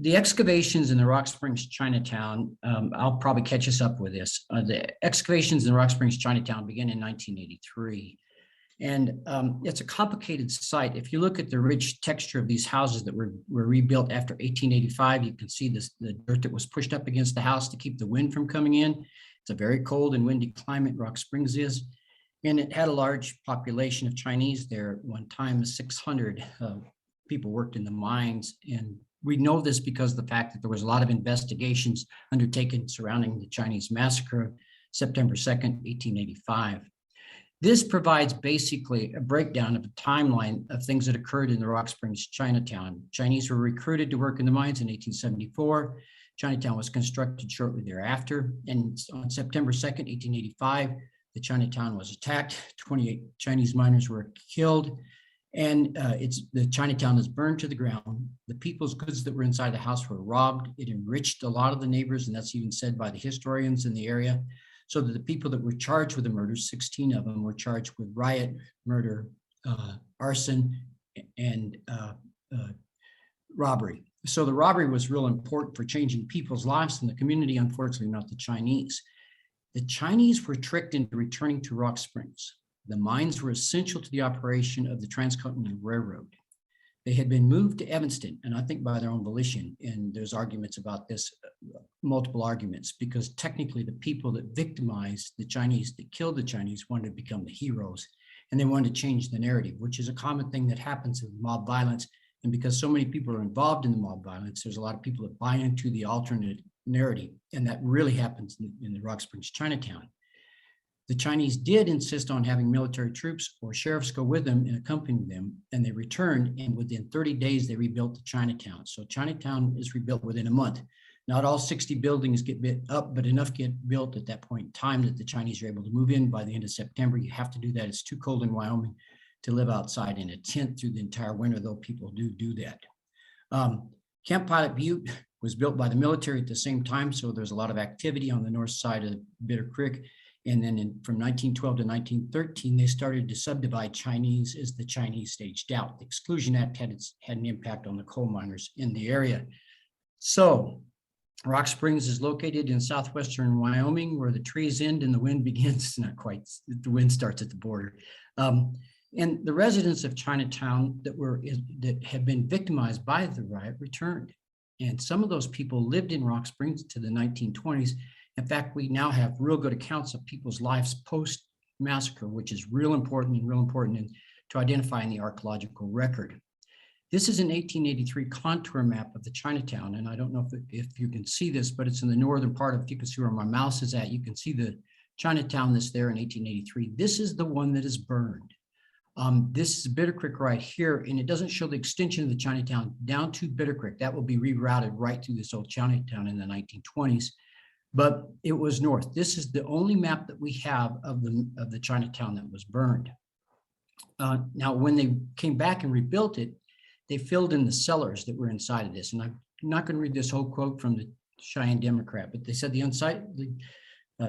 the excavations in the Rock Springs Chinatown, I'll probably catch us up with this. The excavations in Rock Springs Chinatown began in 1983. And it's a complicated site. If you look at the rich texture of these houses that were rebuilt after 1885, you can see the dirt that was pushed up against the house to keep the wind from coming in. It's a very cold and windy climate, Rock Springs is. And it had a large population of Chinese there at one time. 600 people worked in the mines. And we know this because of the fact that there was a lot of investigations undertaken surrounding the Chinese massacre of September 2nd, 1885. This provides basically a breakdown of a timeline of things that occurred in the Rock Springs Chinatown. Chinese were recruited to work in the mines in 1874. Chinatown was constructed shortly thereafter. And on September 2nd, 1885, the Chinatown was attacked. 28 Chinese miners were killed. And the Chinatown is burned to the ground. The people's goods that were inside the house were robbed. It enriched a lot of the neighbors, and that's even said by the historians in the area. So that the people that were charged with the murders, 16 of them were charged with riot, murder, arson, and robbery. So the robbery was real important for changing people's lives in the community, unfortunately not the Chinese. The Chinese were tricked into returning to Rock Springs. The mines were essential to the operation of the Transcontinental Railroad. They had been moved to Evanston, and I think by their own volition, and there's arguments about this, multiple arguments, because technically the people that victimized the Chinese, that killed the Chinese, wanted to become the heroes, and they wanted to change the narrative, which is a common thing that happens in mob violence. And because so many people are involved in the mob violence, there's a lot of people that buy into the alternate narrative, and that really happens in the Rock Springs Chinatown. The Chinese did insist on having military troops or sheriffs go with them and accompany them, and they returned, and within 30 days, they rebuilt the Chinatown. So Chinatown is rebuilt within a month. Not all 60 buildings get built up, but enough get built at that point in time that the Chinese are able to move in by the end of September. You have to do that. It's too cold in Wyoming to live outside in a tent through the entire winter, though people do that. Camp Pilot Butte was built by the military at the same time, so there's a lot of activity on the north side of Bitter Creek. And then from 1912 to 1913, they started to subdivide Chinese as the Chinese staged out. The Exclusion Act had an impact on the coal miners in the area. So Rock Springs is located in southwestern Wyoming, where the trees end and the wind begins. Not quite, the wind starts at the border. And the residents of Chinatown that had been victimized by the riot returned. And some of those people lived in Rock Springs to the 1920s. In fact, we now have real good accounts of people's lives post-massacre, which is real important to identifying the archaeological record. This is an 1883 contour map of the Chinatown, and I don't know if you can see this, but it's in the northern part of, if you can see where my mouse is at, you can see the Chinatown that's there in 1883. This is the one that is burned. This is Bitter Creek right here, and it doesn't show the extension of the Chinatown down to Bitter Creek. That will be rerouted right through this old Chinatown in the 1920s. But it was north. This is the only map that we have of the Chinatown that was burned. Now, when they came back and rebuilt it, they filled in the cellars that were inside of this. And I'm not going to read this whole quote from the Cheyenne Democrat, but they said the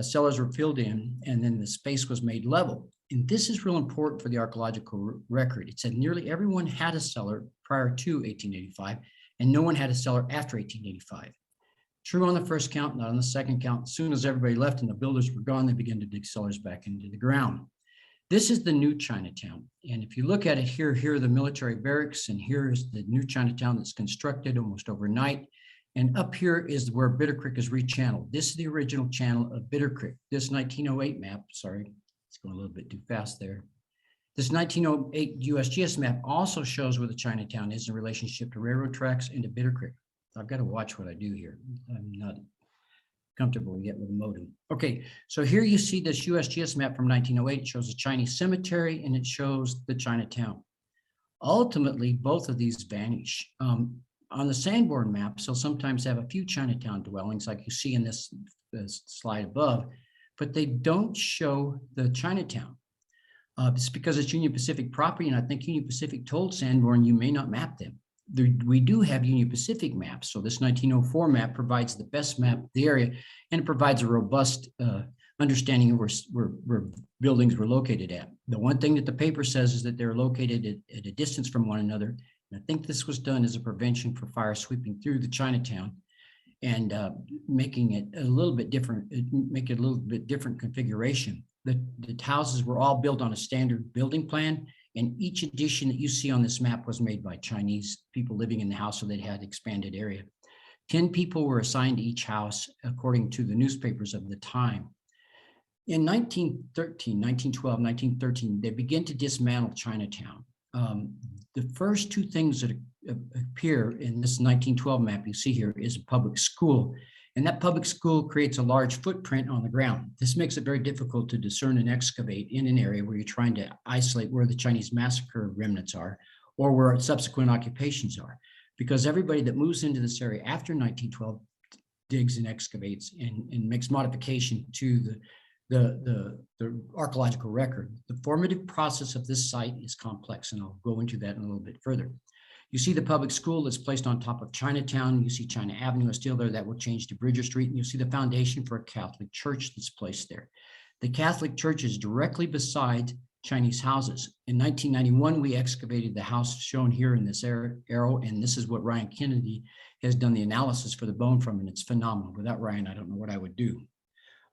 cellars were filled in, and then the space was made level. And this is real important for the archaeological record. It said nearly everyone had a cellar prior to 1885, and no one had a cellar after 1885. True on the first count, not on the second count. As soon as everybody left and the builders were gone, they began to dig cellars back into the ground. This is the new Chinatown. And if you look at it here are the military barracks, and here's the new Chinatown that's constructed almost overnight. And up here is where Bitter Creek is rechanneled. This is the original channel of Bitter Creek. This 1908 map, sorry, it's going a little bit too fast there. This 1908 USGS map also shows where the Chinatown is in relationship to railroad tracks and to Bitter Creek. I've got to watch what I do here. I'm not comfortable yet with the modem. Okay, so here you see this USGS map from 1908. It shows a Chinese cemetery and it shows the Chinatown. Ultimately, both of these vanish. On the Sanborn map, so sometimes have a few Chinatown dwellings like you see in this slide above, but they don't show the Chinatown. It's because it's Union Pacific property, and I think Union Pacific told Sanborn you may not map them. We do have Union Pacific maps. So this 1904 map provides the best map of the area, and it provides a robust understanding of where buildings were located at. The one thing that the paper says is that they're located at a distance from one another, And I think this was done as a prevention for fire sweeping through the Chinatown and making it a little bit different, make it a little bit different configuration. The houses were all built on a standard building plan, and each addition that you see on this map was made by Chinese people living in the house, so they had expanded area. 10 people were assigned to each house according to the newspapers of the time. In 1912, 1913, they began to dismantle Chinatown. The first two things that appear in this 1912 map you see here is a public school. And that public school creates a large footprint on the ground. This makes it very difficult to discern and excavate in an area where you're trying to isolate where the Chinese massacre remnants are or where subsequent occupations are. Because everybody that moves into this area after 1912 digs and excavates and makes modification to the archaeological record. The formative process of this site is complex, and I'll go into that in a little bit further. You see the public school that's placed on top of Chinatown. You see China Avenue is still there. That will change to Bridger Street. And you see the foundation for a Catholic church that's placed there. The Catholic church is directly beside Chinese houses. In 1991, we excavated the house shown here in this arrow, and this is what Ryan Kennedy has done the analysis for the bone from, and it's phenomenal. Without Ryan, I don't know what I would do.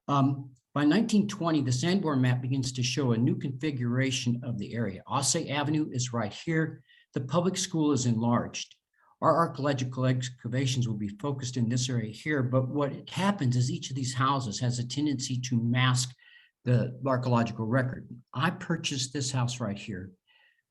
By 1920, the Sanborn map begins to show a new configuration of the area. Ossay Avenue is right here. The public school is enlarged. Our archaeological excavations will be focused in this area here, but what happens is each of these houses has a tendency to mask the archaeological record. I purchased this house right here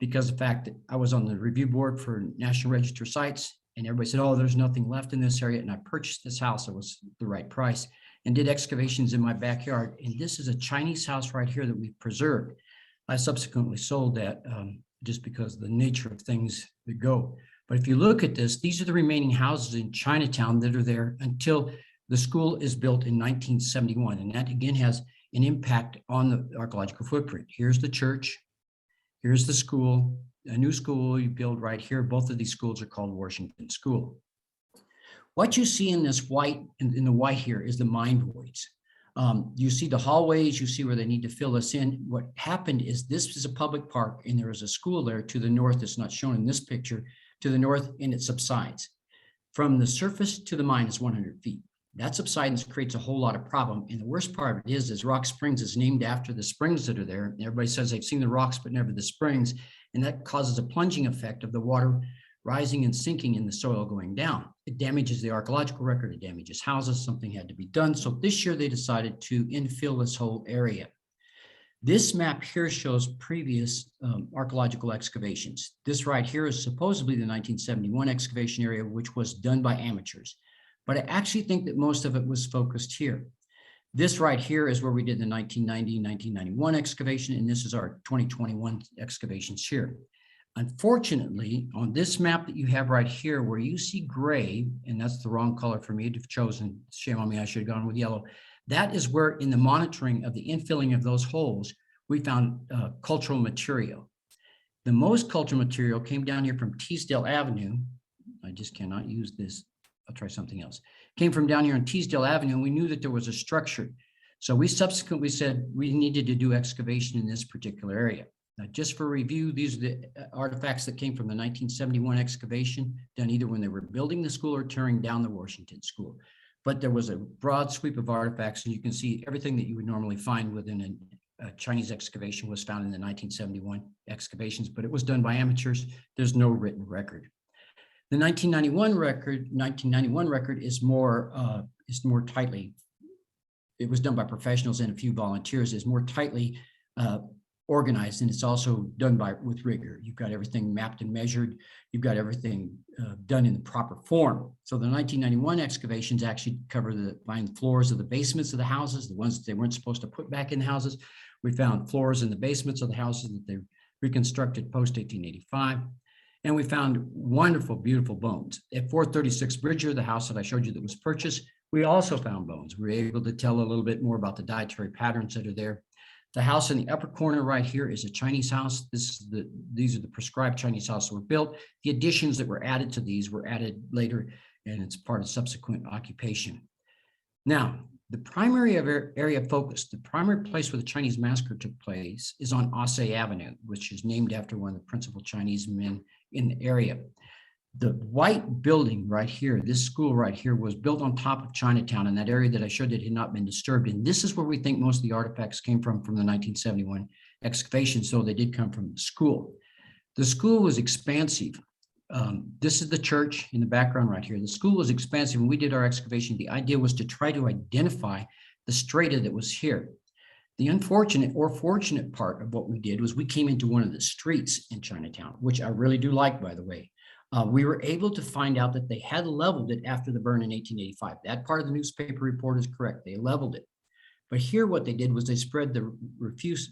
because of the fact that I was on the review board for National Register sites, and everybody said, oh, there's nothing left in this area, and I purchased this house. It was the right price, and did excavations in my backyard. And this is a Chinese house right here that we've preserved. I subsequently sold that just because of the nature of things that go. But if you look at this, these are the remaining houses in Chinatown that are there until the school is built in 1971. And that again has an impact on the archaeological footprint. Here's the church, here's the school, a new school you build right here. Both of these schools are called Washington School. What you see in this white, in the white here, is the mine voids. You see the hallways, you see where they need to fill us in. What happened is this is a public park, and there is a school there to the north that's not shown in this picture, to the north, and it subsides. From the surface to the mine is 100 feet. That subsidence creates a whole lot of problem. And the worst part of it is Rock Springs is named after the springs that are there. Everybody says they've seen the rocks, but never the springs. And that causes a plunging effect of the water rising and sinking in the soil going down. It damages the archaeological record, it damages houses, something had to be done. So this year they decided to infill this whole area. This map here shows previous archaeological excavations. This right here is supposedly the 1971 excavation area, which was done by amateurs. But I actually think that most of it was focused here. This right here is where we did the 1990, 1991 excavation, and this is our 2021 excavations here. Unfortunately, on this map that you have right here, where you see gray, and that's the wrong color for me to have chosen, shame on me, I should have gone with yellow. That is where in the monitoring of the infilling of those holes, we found cultural material. The most cultural material came down here from Teasdale Avenue. I just cannot use this. I'll try something else. Came from down here on Teasdale Avenue, and we knew that there was a structure. So we subsequently said we needed to do excavation in this particular area. Now, just for review, these are the artifacts that came from the 1971 excavation, done either when they were building the school or tearing down the Washington School. But there was a broad sweep of artifacts, and you can see everything that you would normally find within a Chinese excavation was found in the 1971 excavations, but it was done by amateurs. There's no written record. The 1991 record is more tightly, it was done by professionals and a few volunteers, is more tightly organized, and it's also done with rigor. You've got everything mapped and measured. You've got everything done in the proper form. So the 1991 excavations actually cover the find floors of the basements of the houses, the ones that they weren't supposed to put back in the houses. We found floors in the basements of the houses that they reconstructed post 1885. And we found wonderful, beautiful bones. At 436 Bridger, the house that I showed you that was purchased, we also found bones. We were able to tell a little bit more about the dietary patterns that are there. The house in the upper corner right here is a Chinese house. These are the prescribed Chinese houses that were built. The additions that were added to these were added later, and it's part of subsequent occupation. Now, the primary area of focus, the primary place where the Chinese massacre took place is on Ossay Avenue, which is named after one of the principal Chinese men in the area. The white building right here, this school right here, was built on top of Chinatown in that area that I showed that had not been disturbed. And this is where we think most of the artifacts came from the 1971 excavations, so they did come from the school. The school was expansive. This is the church in the background right here. The school was expansive. When we did our excavation, the idea was to try to identify the strata that was here. The unfortunate or fortunate part of what we did was we came into one of the streets in Chinatown, which I really do like, by the way. We were able to find out that they had leveled it after the burn in 1885. That part of the newspaper report is correct. They leveled it. But here what they did was they spread the refuse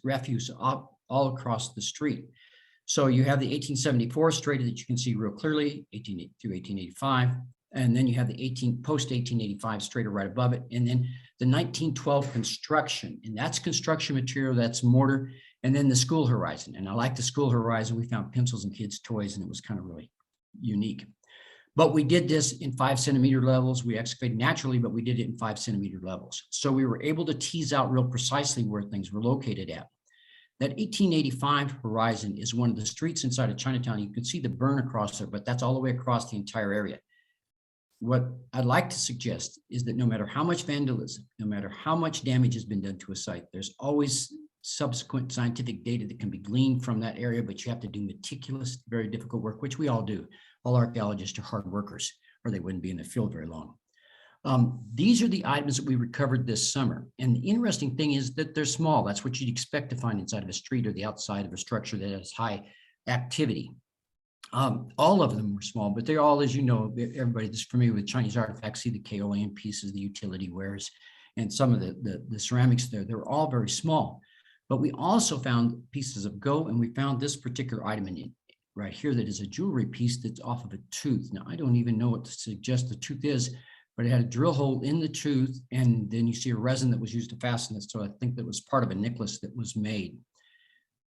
all across the street. So you have the 1874 strata that you can see real clearly, 18 through 1885. And then you have the post 1885 strata right above it. And then the 1912 construction, and that's construction material, that's mortar. And then the school horizon. And I like the school horizon. We found pencils and kids' toys, and it was kind of really unique. But we did this in 5 centimeter levels. We excavated naturally, but we did it in 5 centimeter levels. So we were able to tease out real precisely where things were located at. That 1885 horizon is one of the streets inside of Chinatown. You can see the burn across there, but that's all the way across the entire area. What I'd like to suggest is that no matter how much vandalism, no matter how much damage has been done to a site, there's always subsequent scientific data that can be gleaned from that area, but you have to do meticulous, very difficult work, which we all do. All archaeologists are hard workers, or they wouldn't be in the field very long. These are the items that we recovered this summer. And the interesting thing is that they're small. That's what you'd expect to find inside of a street or the outside of a structure that has high activity. All of them were small, but they're all, as you know, everybody that's familiar with Chinese artifacts, see the kaolin pieces, the utility wares, and some of the ceramics there. They're all very small. But we also found pieces of gold, and we found this particular item in it right here that is a jewelry piece that's off of a tooth. Now, I don't even know what to suggest the tooth is, but it had a drill hole in the tooth, and then you see a resin that was used to fasten it. So I think that was part of a necklace that was made.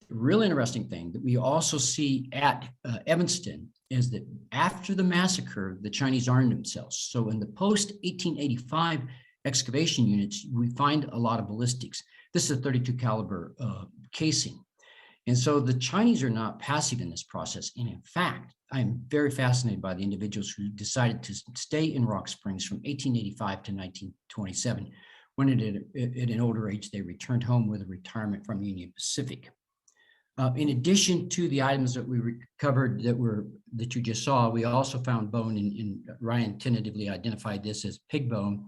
The real interesting thing that we also see at Evanston is that after the massacre, the Chinese armed themselves. So in the post-1885 excavation units, we find a lot of ballistics. This is a 32 caliber casing. And so the Chinese are not passive in this process. And in fact, I'm very fascinated by the individuals who decided to stay in Rock Springs from 1885 to 1927, when at an older age, they returned home with a retirement from Union Pacific. In addition to the items that we recovered that you just saw, we also found bone, and Ryan tentatively identified this as pig bone.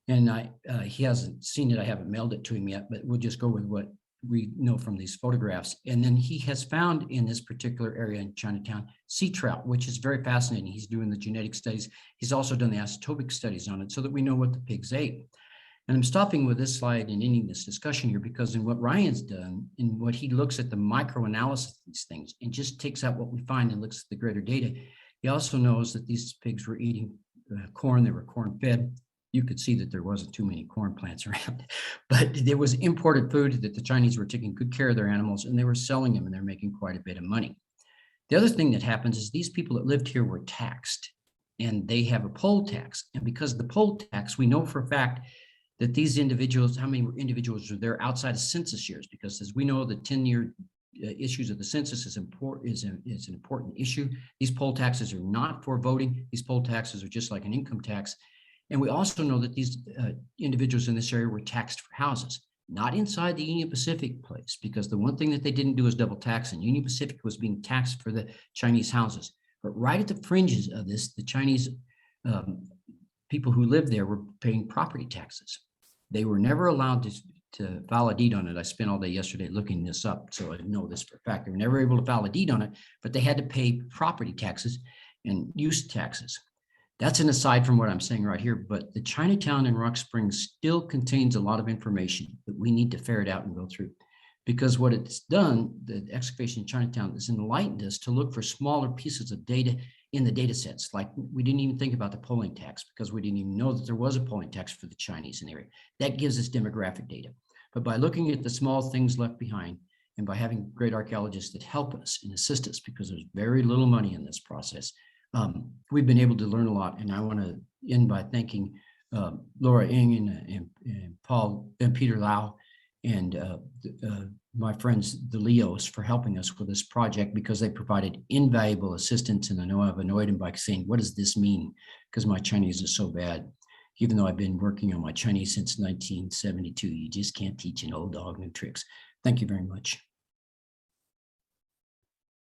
And he hasn't seen it. I haven't mailed it to him yet, but we'll just go with what we know from these photographs. And then he has found in this particular area in Chinatown, sea trout, which is very fascinating. He's doing the genetic studies. He's also done the isotopic studies on it so that we know what the pigs ate. And I'm stopping with this slide and ending this discussion here because in what Ryan's done, in what he looks at the microanalysis of these things and just takes out what we find and looks at the greater data, he also knows that these pigs were eating corn. They were corn fed. You could see that there wasn't too many corn plants around, but there was imported food that the Chinese were taking good care of their animals, and they were selling them, and they're making quite a bit of money. The other thing that happens is these people that lived here were taxed, and they have a poll tax. And because of the poll tax, we know for a fact that these individuals, how many individuals are there outside of census years? Because as we know, the 10-year issues of the census is an important issue. These poll taxes are not for voting. These poll taxes are just like an income tax. And we also know that these individuals in this area were taxed for houses, not inside the Union Pacific place, because the one thing that they didn't do is double tax, and Union Pacific was being taxed for the Chinese houses. But right at the fringes of this, the Chinese people who lived there were paying property taxes. They were never allowed to file a deed on it. I spent all day yesterday looking this up, so I know this for a fact. They were never able to file a deed on it, but they had to pay property taxes and use taxes. That's an aside from what I'm saying right here, but the Chinatown in Rock Springs still contains a lot of information that we need to ferret out and go through. Because what it's done, the excavation in Chinatown, has enlightened us to look for smaller pieces of data in the data sets. Like we didn't even think about the polling tax because we didn't even know that there was a polling tax for the Chinese in the area. That gives us demographic data. But by looking at the small things left behind and by having great archaeologists that help us and assist us, because there's very little money in this process, we've been able to learn a lot. And I want to end by thanking Laura Ng and Paul and Peter Lau and my friends, the Leos, for helping us with this project, because they provided invaluable assistance. And I know I've annoyed them by saying, what does this mean? Because my Chinese is so bad. Even though I've been working on my Chinese since 1972, you just can't teach an old dog new tricks. Thank you very much.